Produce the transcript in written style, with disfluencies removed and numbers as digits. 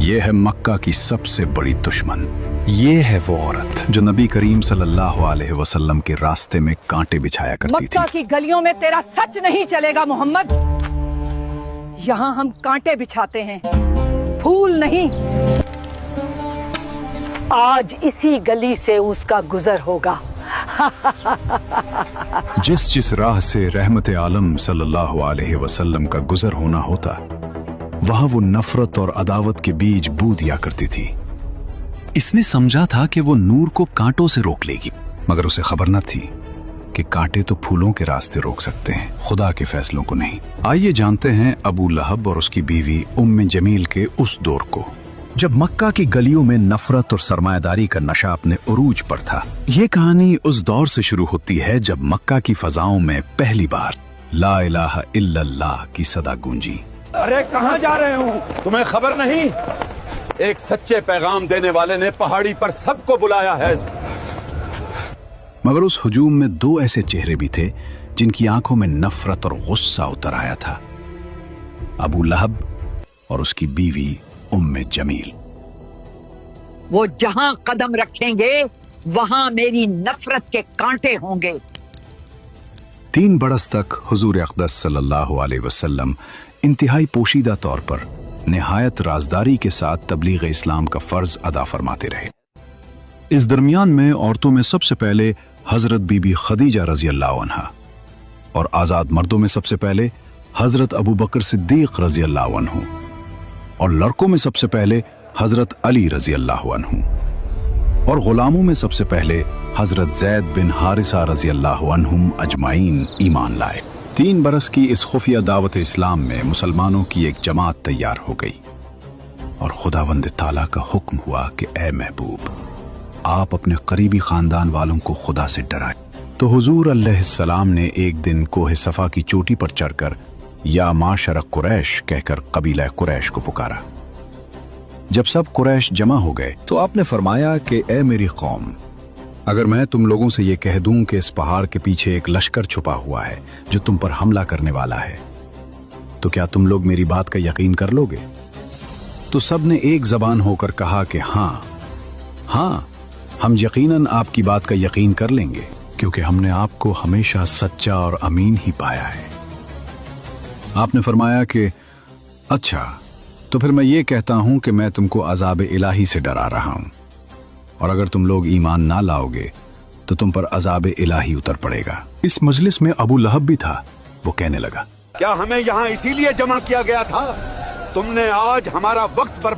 یہ ہے مکہ کی سب سے بڑی دشمن، یہ ہے وہ عورت جو نبی کریم صلی اللہ علیہ وسلم کے راستے میں کانٹے بچھایا کرتی تھی۔ مکہ کی گلیوں میں تیرا سچ نہیں چلے گا محمد، یہاں ہم کانٹے بچھاتے ہیں، پھول نہیں۔ آج اسی گلی سے اس کا گزر ہوگا۔ جس راہ سے رحمت عالم صلی اللہ علیہ وسلم کا گزر ہونا ہوتا، وہاں وہ نفرت اور عداوت کے بیج بو دیا کرتی تھی۔ اس نے سمجھا تھا کہ وہ نور کو کانٹوں سے روک لے گی، مگر اسے خبر نہ تھی کہ کانٹے تو پھولوں کے راستے روک سکتے ہیں، خدا کے فیصلوں کو نہیں۔ آئیے جانتے ہیں ابو لہب اور اس کی بیوی ام جمیل کے اس دور کو، جب مکہ کی گلیوں میں نفرت اور سرمایہ داری کا نشہ اپنے عروج پر تھا۔ یہ کہانی اس دور سے شروع ہوتی ہے جب مکہ کی فضاؤں میں پہلی بار لا الہ الا اللہ کی صدا گونجی۔ ارے کہاں جا رہے ہوں؟ تمہیں خبر نہیں؟ ایک سچے پیغام دینے والے نے پہاڑی پر سب کو بلایا ہے۔ مگر اس ہجوم میں دو ایسے چہرے بھی تھے جن کی آنکھوں میں نفرت اور غصہ اتر آیا تھا، ابو لہب اور اس کی بیوی ام جمیل۔ وہ جہاں قدم رکھیں گے وہاں میری نفرت کے کانٹے ہوں گے۔ 3 برس تک حضور اقدس صلی اللہ علیہ وسلم انتہائی پوشیدہ طور پر نہایت رازداری کے ساتھ تبلیغ اسلام کا فرض ادا فرماتے رہے۔ اس درمیان میں عورتوں میں سب سے پہلے حضرت بی بی خدیجہ رضی اللہ عنہا، اور آزاد مردوں میں سب سے پہلے حضرت ابو بکر صدیق رضی اللہ عنہ، اور لڑکوں میں سب سے پہلے حضرت علی رضی اللہ عنہ، اور غلاموں میں سب سے پہلے حضرت زید بن حارثہ رضی اللہ عنہم اجمعین ایمان لائے۔ 3 برس کی اس خفیہ دعوت اسلام میں مسلمانوں کی ایک جماعت تیار ہو گئی، اور خداوند تعالیٰ کا حکم ہوا کہ اے محبوب، آپ اپنے قریبی خاندان والوں کو خدا سے ڈرائیں۔ تو حضور علیہ السلام نے ایک دن کوہ صفا کی چوٹی پر چڑھ کر یا معاشر قریش کہہ کر قبیلہ قریش کو پکارا۔ جب سب قریش جمع ہو گئے تو آپ نے فرمایا کہ اے میری قوم، اگر میں تم لوگوں سے یہ کہہ دوں کہ اس پہاڑ کے پیچھے ایک لشکر چھپا ہوا ہے جو تم پر حملہ کرنے والا ہے، تو کیا تم لوگ میری بات کا یقین کر لو گے؟ تو سب نے ایک زبان ہو کر کہا کہ ہاں ہاں، ہم یقیناً آپ کی بات کا یقین کر لیں گے، کیونکہ ہم نے آپ کو ہمیشہ سچا اور امین ہی پایا ہے۔ آپ نے فرمایا کہ اچھا، تو پھر میں یہ کہتا ہوں کہ میں تم کو عذاب الہی سے ڈرا رہا ہوں، اور اگر تم لوگ ایمان نہ لاؤ گے تو تم پر عذاب الہی اتر پڑے گا۔ اس مجلس میں ابو لہب بھی تھا۔ وہ کہنے لگا، کیا ہمیں یہاں اسی لیے جمع کیا گیا تھا؟ تم نے آج ہمارا وقت برباد